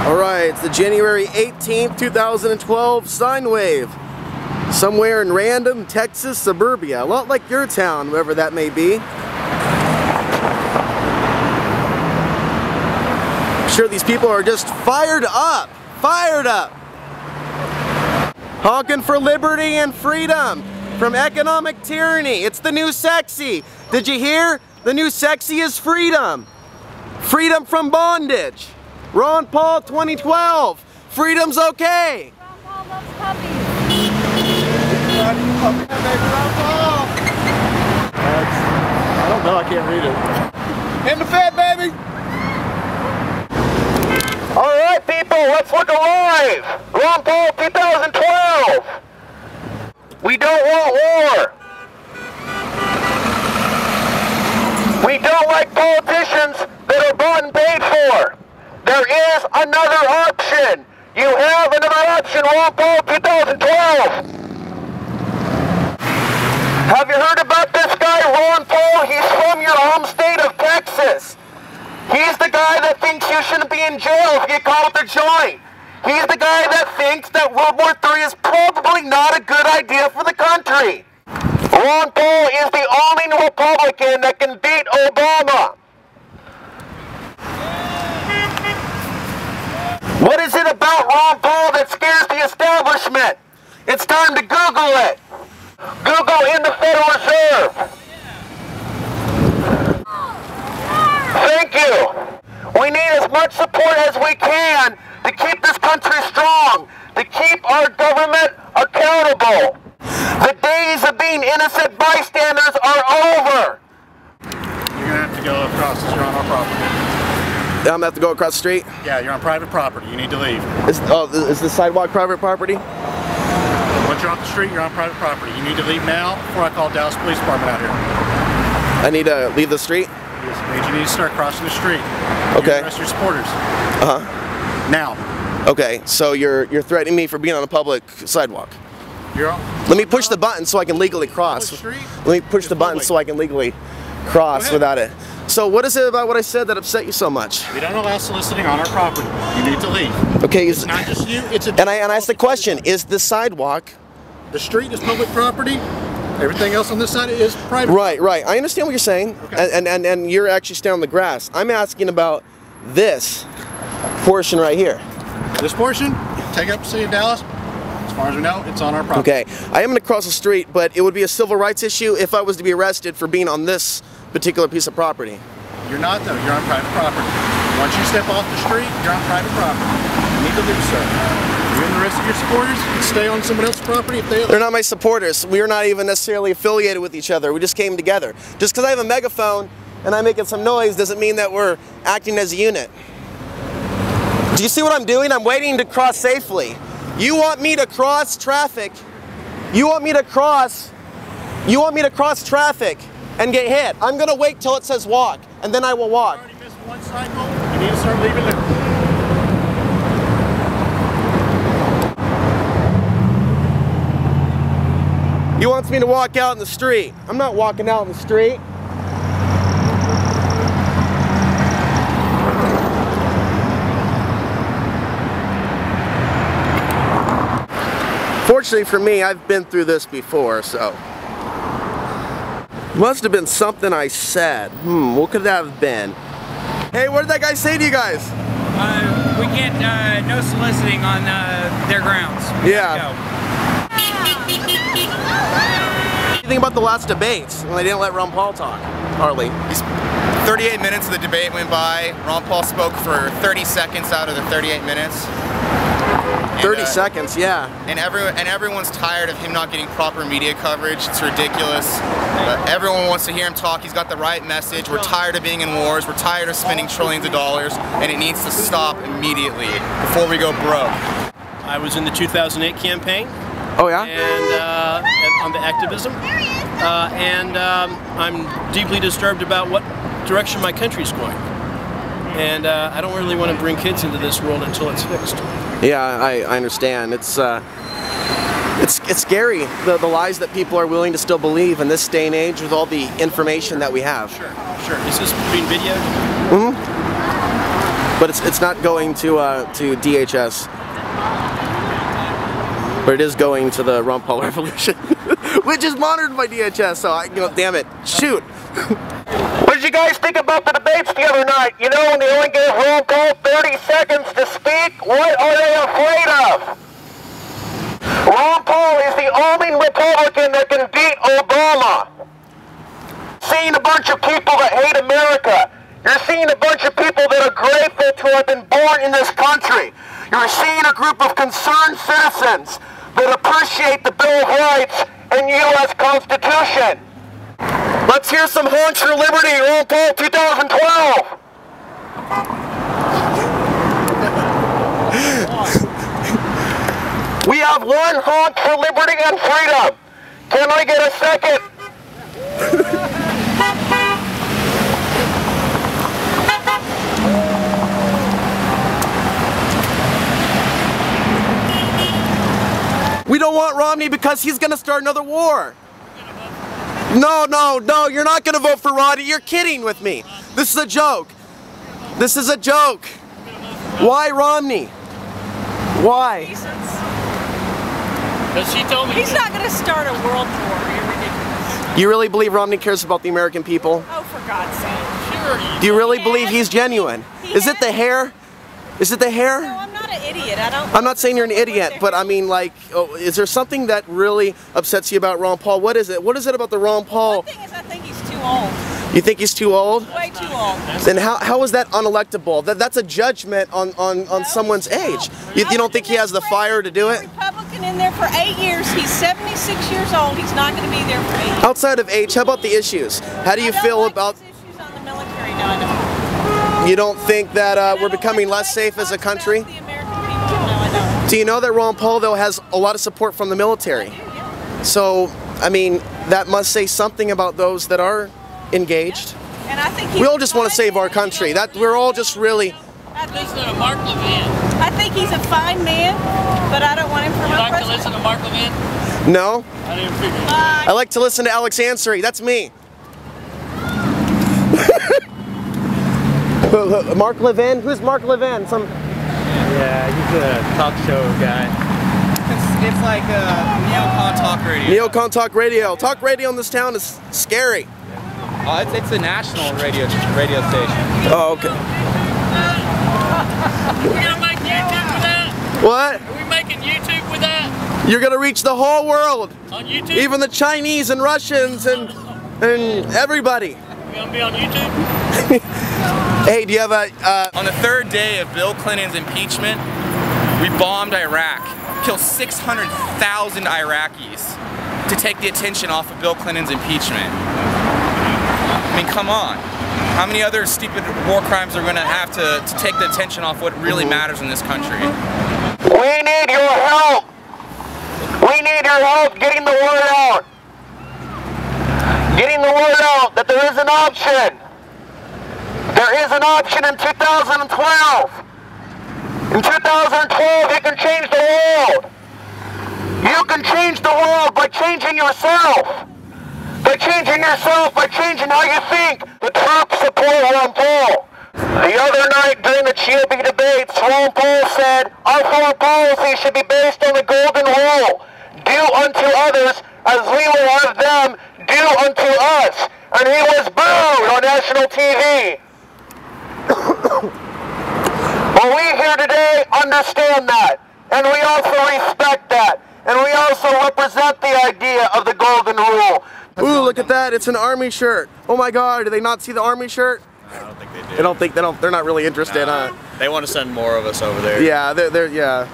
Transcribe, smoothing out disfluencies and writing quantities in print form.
Alright, it's the January 18th, 2012 sine wave. Somewhere in random Texas suburbia. A lot like your town, wherever that may be. I'm sure these people are just fired up. Fired up. Honking for liberty and freedom from economic tyranny. It's the new sexy. Did you hear? The new sexy is freedom. Freedom from bondage. Ron Paul 2012. Freedom's okay. Ron Paul loves puppies. I don't know, I can't read it. In the Fed, baby! Alright people, let's look alive! Ron Paul 2012! We don't want war! We don't like politicians that are bought and paid for! There is another option! You have another option, Ron Paul 2012! Have you heard about this guy, Ron Paul? He's from your home state of Texas. He's the guy that thinks you shouldn't be in jail if you get caught with a joint. He's the guy that thinks that World War III is probably not a good idea for the country. Ron Paul is the only Republican that can beat Obama. What is it about Ron Paul that scares the establishment? It's time to Google it. Google in the Federal Reserve. Thank you. We need as much support as we can to keep this country strong, to keep our government accountable. The days of being innocent bystanders are over. You're going to have to go across, you're on our property. I'm gonna have to go across the street? Yeah, you're on private property. You need to leave. Is the sidewalk private property? Once you're off the street, you're on private property. You need to leave now before I call Dallas Police Department out here. I need to leave the street? Yes, you need to start crossing the street. Okay. You arrest your supporters. Uh-huh. Now. Okay, so you're threatening me for being on a public sidewalk. Let me push the button so I can legally cross. Let me push the button so I can legally cross without it. So what is it about what I said that upset you so much? We don't allow soliciting on our property. You need to leave. Okay, it's not just you, it's a... And I asked the question, is the sidewalk... The street is public property. Everything else on this side is private. Right, right. I understand what you're saying. Okay. And you're actually standing on the grass. I'm asking about this portion right here. This portion, take up the city of Dallas. As far as we know, it's on our property. Okay. I am going to cross the street, but it would be a civil rights issue if I was to be arrested for being on this particular piece of property. You're not though, you're on private property. Once you step off the street, you're on private property. You need to leave, sir. You and the rest of your supporters can stay on someone else's property if they're not my supporters. We are not even necessarily affiliated with each other. We just came together. Just because I have a megaphone and I'm making some noise doesn't mean that we're acting as a unit. Do you see what I'm doing? I'm waiting to cross safely. You want me to cross traffic. You want me to cross traffic and get hit. I'm going to wait till it says walk, and then I will walk. You already missed one cycle. You need to start leaving the... He wants me to walk out in the street. I'm not walking out in the street. Fortunately for me, I've been through this before, so. Must have been something I said. What could that have been? Hey, what did that guy say to you guys? We can't, no soliciting on their grounds. Yeah. What do you think about the last debates when they didn't let Ron Paul talk? Harley. 38 minutes of the debate went by. Ron Paul spoke for 30 seconds out of the 38 minutes. 30 seconds, yeah. And everyone's tired of him not getting proper media coverage. It's ridiculous. Everyone wants to hear him talk. He's got the right message. We're tired of being in wars. We're tired of spending trillions of dollars, and it needs to stop immediately before we go broke. I was in the 2008 campaign. Oh yeah? And on the activism. I'm deeply disturbed about what direction my country's going. And I don't really want to bring kids into this world until it's fixed. Yeah, I understand. It's scary, the lies that people are willing to still believe in this day and age with all the information that we have. Sure, sure. Is this being videoed? Mm-hmm. But it's not going to DHS. But it is going to the Ron Paul Revolution, which is monitored by DHS. So damn it, shoot. What did you guys think about the debates the other night? You know, when they only gave Ron Paul 30 seconds to speak, what are they afraid of? Ron Paul is the only Republican that can beat Obama. Seeing a bunch of people that hate America. You're seeing a bunch of people that are grateful to have been born in this country. You're seeing a group of concerned citizens that appreciate the Bill of Rights and U.S. Constitution. Let's hear some honks for liberty, Ron Paul 2012. We have one honk for liberty and freedom. Can I get a second? We don't want Romney because he's going to start another war. No, you're not going to vote for Romney. You're kidding with me. This is a joke. This is a joke. Why Romney? Why? Because she told me he's not going to start a world war. You're ridiculous. You really believe Romney cares about the American people? Oh, for God's sake. Sure. Do you really believe he's genuine? Is it the hair? Is it the hair? No, I'm not an idiot. I'm not saying you're an idiot, but I mean, like, is there something that really upsets you about Ron Paul? What is it? What is it about the Ron Paul? One thing is, I think he's too old. You think he's too old? Way too old. Then how is that unelectable? That's a judgment on someone's age. You don't think he has the fire to do it? Republican in there for 8 years. He's 76 years old. He's not going to be there for 8 years. Outside of age, how about the issues? How do you feel about his issues on the military? No, I don't. You don't think that we're becoming less safe as a country? The American people? No, I don't. Do you know that Ron Paul, though, has a lot of support from the military? I do, yeah. So, I mean, that must say something about those that are engaged. Yeah. And I think We all just want to save our country. That we're all just really. Listen to Mark Levin. I think he's a fine man, but I don't want him for You my like to president. listen to Mark Levin? No, I didn't figure. I like to listen to Alex Ansary. That's me. Mark Levin? Who's Mark Levin? Yeah, he's a talk show guy. It's like neocon talk radio. Neocon talk radio. Talk radio in this town is scary. Oh, it's a national radio station. Oh, okay. We're gonna make YouTube with that? What? Are we making YouTube with that? You're gonna reach the whole world. On YouTube? Even the Chinese and Russians and everybody. We're gonna be on YouTube? Hey, do you have a... On the third day of Bill Clinton's impeachment, we bombed Iraq, killed 600,000 Iraqis to take the attention off of Bill Clinton's impeachment. I mean, come on. How many other stupid war crimes are we going to have to take the attention off what really matters in this country? We need your help. We need your help getting the word out. Getting the word out that there is an option. There is an option in 2012. In 2012, you can change the world. You can change the world by changing yourself. By changing yourself, by changing how you think. The troops support Ron Paul. The other night during the GOP debates, Ron Paul said, our foreign policy should be based on the golden rule. Do unto others as we will have them do unto us. And he was booed on national TV. Well, we here today understand that, and we also respect that, and we also represent the idea of the golden rule. Ooh, look at that! It's an army shirt. Oh my God! Do they not see the army shirt? I don't think they do. They're not really interested, huh? They want to send more of us over there. Yeah, they're yeah.